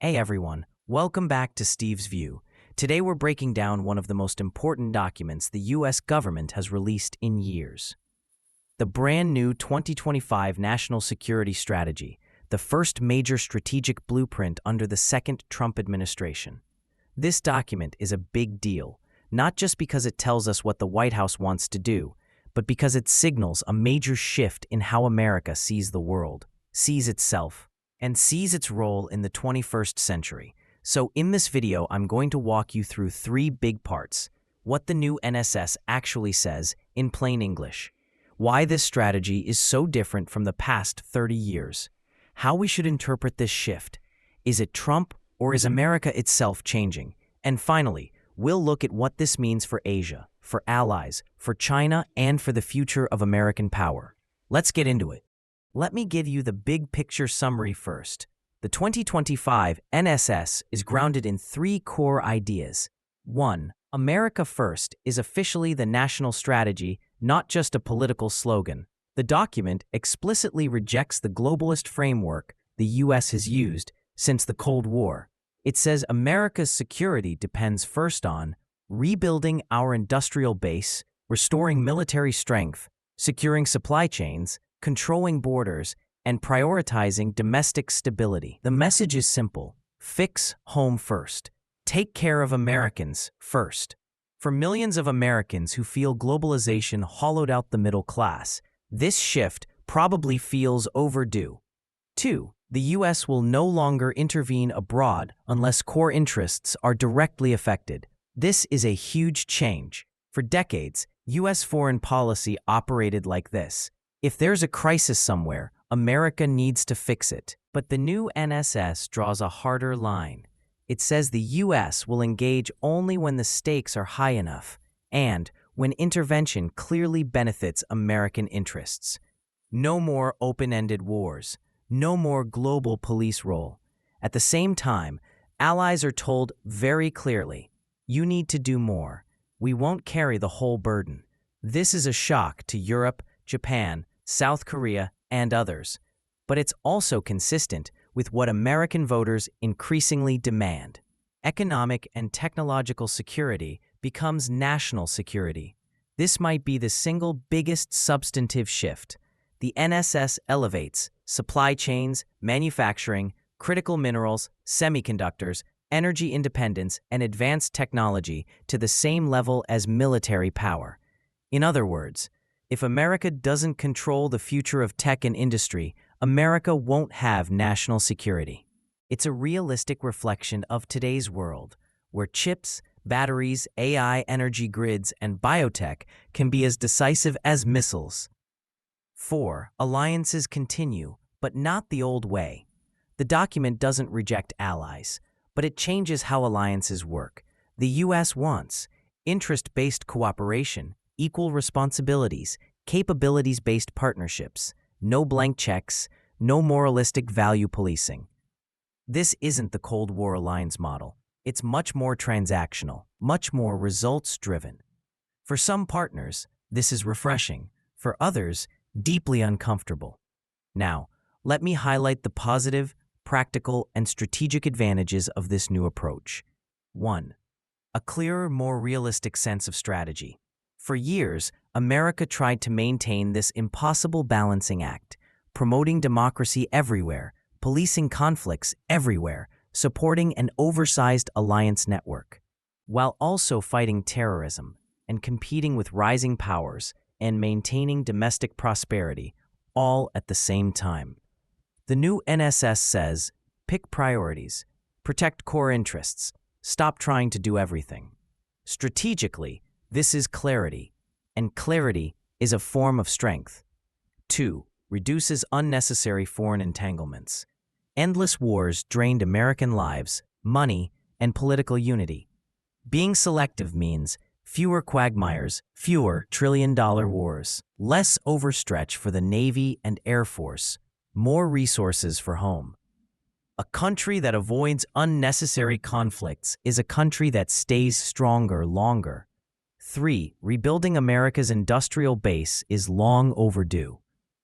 Hey everyone, welcome back to Steve's View. Today we're breaking down one of the most important documents the US government has released in years. The brand new 2025 National Security Strategy, the first major strategic blueprint under the second Trump administration. This document is a big deal, not just because it tells us what the White House wants to do, but because it signals a major shift in how America sees the world, sees itself, and sees its role in the 21st century. So in this video, I'm going to walk you through three big parts: what the new NSS actually says in plain English, why this strategy is so different from the past 30 years, how we should interpret this shift, is it Trump or is America itself changing, and finally, we'll look at what this means for Asia, for allies, for China, and for the future of American power. Let's get into it. Let me give you the big picture summary first. The 2025 NSS is grounded in three core ideas. 1. America First is officially the national strategy, not just a political slogan. The document explicitly rejects the globalist framework the US has used since the Cold War. It says America's security depends first on rebuilding our industrial base, restoring military strength, securing supply chains, controlling borders, and prioritizing domestic stability. The message is simple: fix home first. Take care of Americans first. For millions of Americans who feel globalization hollowed out the middle class, this shift probably feels overdue. 2. The US will no longer intervene abroad unless core interests are directly affected. This is a huge change. For decades, US foreign policy operated like this: if there's a crisis somewhere, America needs to fix it. But the new NSS draws a harder line. It says the US will engage only when the stakes are high enough and when intervention clearly benefits American interests. No more open-ended wars. No more global police role. At the same time, allies are told very clearly, you need to do more. We won't carry the whole burden. This is a shock to Europe, Japan, South Korea, and others. But it's also consistent with what American voters increasingly demand. Economic and technological security becomes national security. This might be the single biggest substantive shift. The NSS elevates supply chains, manufacturing, critical minerals, semiconductors, energy independence, and advanced technology to the same level as military power. In other words, if America doesn't control the future of tech and industry, America won't have national security. It's a realistic reflection of today's world, where chips, batteries, AI, energy grids, and biotech can be as decisive as missiles. 4. Alliances continue, but not the old way. The document doesn't reject allies, but it changes how alliances work. The US wants interest-based cooperation, equal responsibilities, capabilities-based partnerships, no blank checks, no moralistic value policing. This isn't the Cold War alliance model. It's much more transactional, much more results-driven. For some partners, this is refreshing. For others, deeply uncomfortable. Now, let me highlight the positive, practical, and strategic advantages of this new approach. 1. A clearer, more realistic sense of strategy. For years, America tried to maintain this impossible balancing act, promoting democracy everywhere, policing conflicts everywhere, supporting an oversized alliance network, while also fighting terrorism and competing with rising powers and maintaining domestic prosperity, all at the same time. The new NSS says, pick priorities, protect core interests, stop trying to do everything. Strategically, this is clarity, and clarity is a form of strength. 2. Reduces unnecessary foreign entanglements. Endless wars drained American lives, money, and political unity. Being selective means fewer quagmires, fewer trillion-dollar wars, less overstretch for the Navy and Air Force, more resources for home. A country that avoids unnecessary conflicts is a country that stays stronger longer. 3. Rebuilding America's industrial base is long overdue.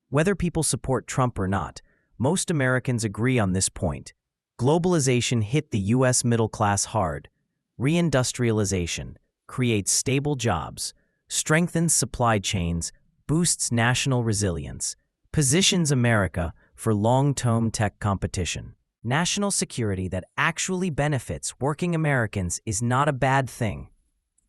Whether people support Trump or not, most Americans agree on this point. Globalization hit the U.S. middle class hard. Reindustrialization creates stable jobs, strengthens supply chains, boosts national resilience, positions America for long-term tech competition. National security that actually benefits working Americans is not a bad thing.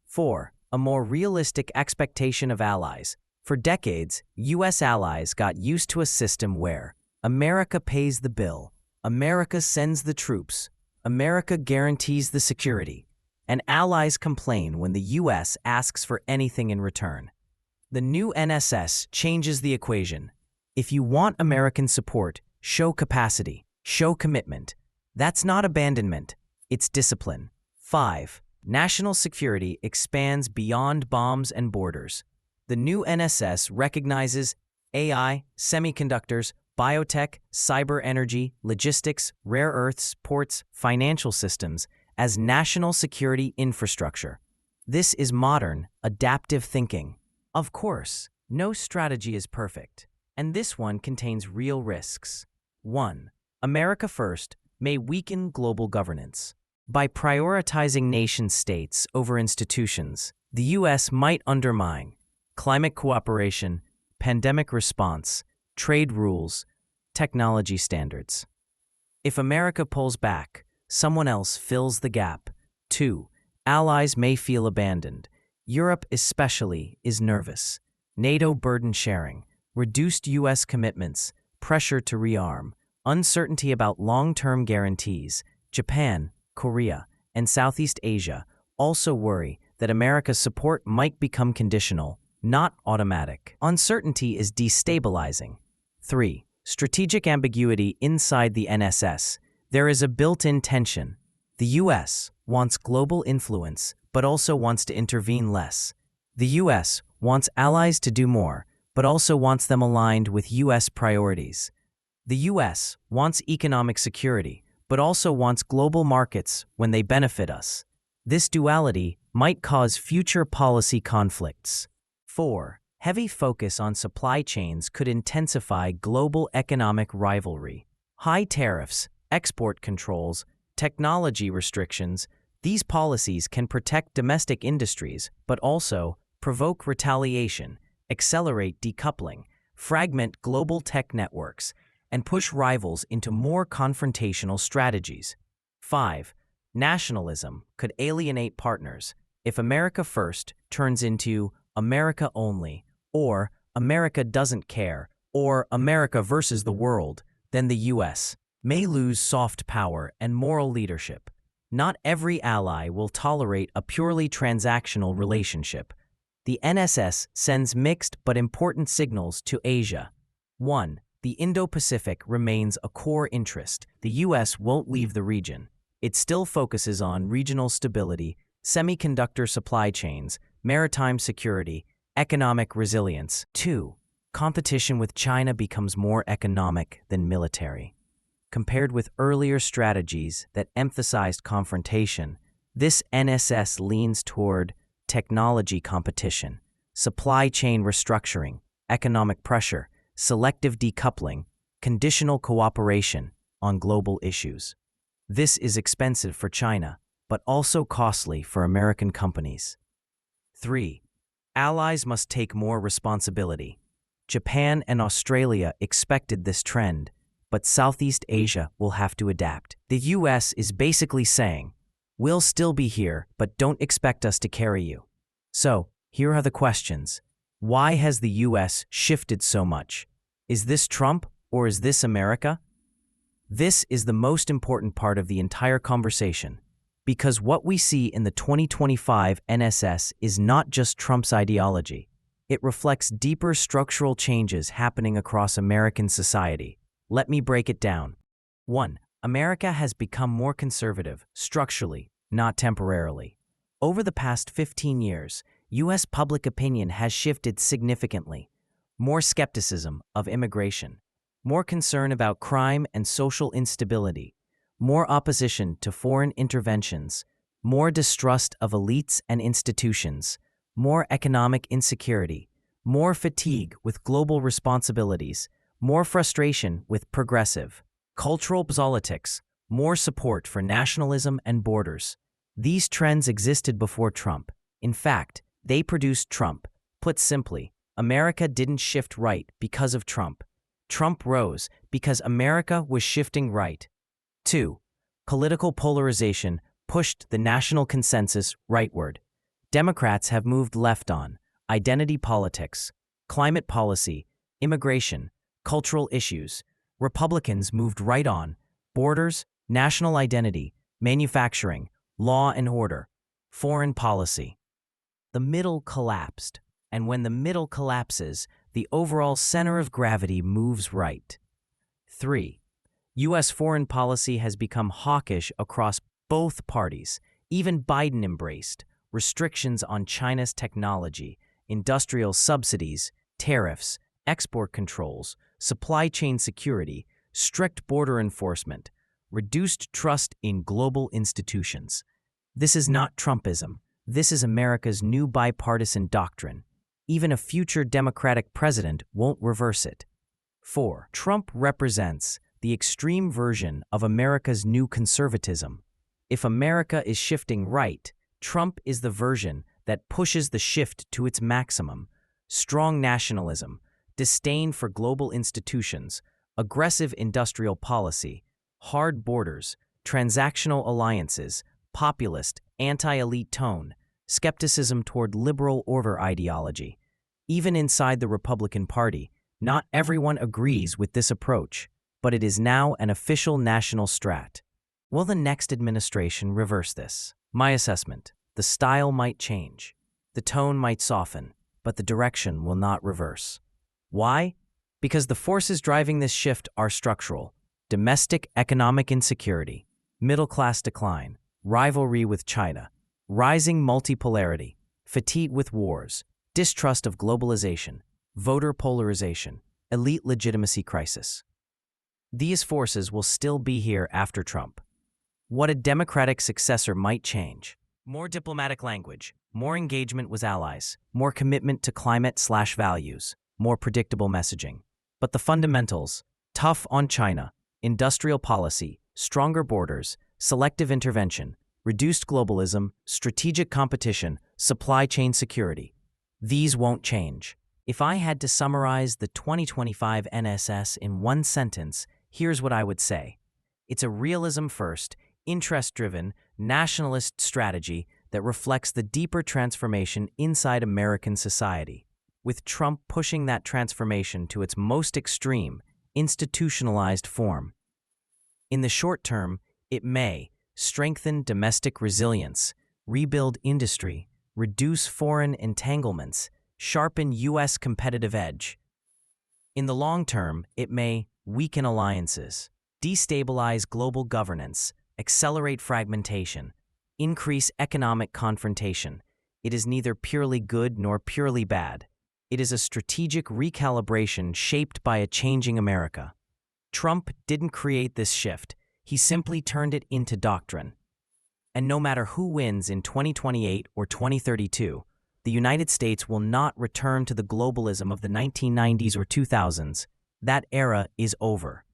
4. A more realistic expectation of allies. For decades, U.S. allies got used to a system where America pays the bill, America sends the troops, America guarantees the security, and allies complain when the U.S. asks for anything in return. The new NSS changes the equation. If you want American support, show capacity, show commitment. That's not abandonment, it's discipline. 5. National security expands beyond bombs and borders. The new NSS recognizes AI, semiconductors, biotech, cyber energy, logistics, rare earths, ports, financial systems as national security infrastructure. This is modern, adaptive thinking. Of course, no strategy is perfect, and this one contains real risks. 1. America First may weaken global governance. By prioritizing nation-states over institutions, the U.S. might undermine climate cooperation, pandemic response, trade rules, technology standards. If America pulls back, someone else fills the gap. 2. Allies may feel abandoned. Europe especially is nervous. NATO burden sharing, reduced U.S. commitments, pressure to rearm, uncertainty about long-term guarantees. Japan, Korea, and Southeast Asia also worry that America's support might become conditional, not automatic. Uncertainty is destabilizing. 3. Strategic ambiguity inside the NSS. There is a built-in tension. The U.S. wants global influence, but also wants to intervene less. The U.S. wants allies to do more, but also wants them aligned with U.S. priorities. The U.S. wants economic security, but also wants global markets when they benefit us. This duality might cause future policy conflicts. 4. Heavy focus on supply chains could intensify global economic rivalry. High tariffs, export controls, technology restrictions, these policies can protect domestic industries, but also provoke retaliation, accelerate decoupling, fragment global tech networks, and push rivals into more confrontational strategies. 5. Nationalism could alienate partners. If America First turns into America Only, or America Doesn't Care, or America versus the world, then the U.S. may lose soft power and moral leadership. Not every ally will tolerate a purely transactional relationship. The NSS sends mixed but important signals to Asia. 1. The Indo-Pacific remains a core interest. The U.S. won't leave the region. It still focuses on regional stability, semiconductor supply chains, maritime security, economic resilience. 2. Competition with China becomes more economic than military. Compared with earlier strategies that emphasized confrontation, this NSS leans toward technology competition, supply chain restructuring, economic pressure, selective decoupling, conditional cooperation on global issues. This is expensive for China, but also costly for American companies. 3. Allies must take more responsibility. Japan and Australia expected this trend, but Southeast Asia will have to adapt. The U.S. is basically saying, we'll still be here, but don't expect us to carry you. So, here are the questions. Why has the U.S. shifted so much? Is this Trump or is this America? This is the most important part of the entire conversation, because what we see in the 2025 NSS is not just Trump's ideology. It reflects deeper structural changes happening across American society. Let me break it down. 1. America has become more conservative, structurally, not temporarily. Over the past 15 years, U.S. public opinion has shifted significantly. More skepticism of immigration, more concern about crime and social instability, more opposition to foreign interventions, more distrust of elites and institutions, more economic insecurity, more fatigue with global responsibilities, more frustration with progressive cultural politics, more support for nationalism and borders. These trends existed before Trump. In fact, they produced Trump. Put simply, America didn't shift right because of Trump. Trump rose because America was shifting right. 2. Political polarization pushed the national consensus rightward. Democrats have moved left on identity politics, climate policy, immigration, cultural issues. Republicans moved right on borders, national identity, manufacturing, law and order, foreign policy. The middle collapsed, and when the middle collapses, the overall center of gravity moves right. 3. U.S. foreign policy has become hawkish across both parties. Even Biden embraced restrictions on China's technology, industrial subsidies, tariffs, export controls, supply chain security, strict border enforcement, reduced trust in global institutions. This is not Trumpism. This is America's new bipartisan doctrine. Even a future Democratic president won't reverse it. 4. Trump represents the extreme version of America's new conservatism. If America is shifting right, Trump is the version that pushes the shift to its maximum. Strong nationalism, disdain for global institutions, aggressive industrial policy, hard borders, transactional alliances, populist, anti-elite tone, skepticism toward liberal order ideology. Even inside the Republican Party, not everyone agrees with this approach, but it is now an official national strat. Will the next administration reverse this? My assessment: the style might change, the tone might soften, but the direction will not reverse. Why? Because the forces driving this shift are structural: domestic economic insecurity, middle-class decline, rivalry with China, rising multipolarity, fatigue with wars, distrust of globalization, voter polarization, elite legitimacy crisis. These forces will still be here after Trump. What a Democratic successor might change: more diplomatic language, more engagement with allies, more commitment to climate/values, more predictable messaging. But the fundamentals: tough on China, industrial policy, stronger borders, selective intervention, reduced globalism, strategic competition, supply chain security. These won't change. If I had to summarize the 2025 NSS in one sentence, here's what I would say. It's a realism-first, interest-driven, nationalist strategy that reflects the deeper transformation inside American society, with Trump pushing that transformation to its most extreme, institutionalized form. In the short term, it may strengthen domestic resilience, rebuild industry, reduce foreign entanglements, sharpen U.S. competitive edge. In the long term, it may weaken alliances, destabilize global governance, accelerate fragmentation, increase economic confrontation. It is neither purely good nor purely bad. It is a strategic recalibration shaped by a changing America. Trump didn't create this shift. He simply turned it into doctrine. And no matter who wins in 2028 or 2032, the United States will not return to the globalism of the 1990s or 2000s. That era is over.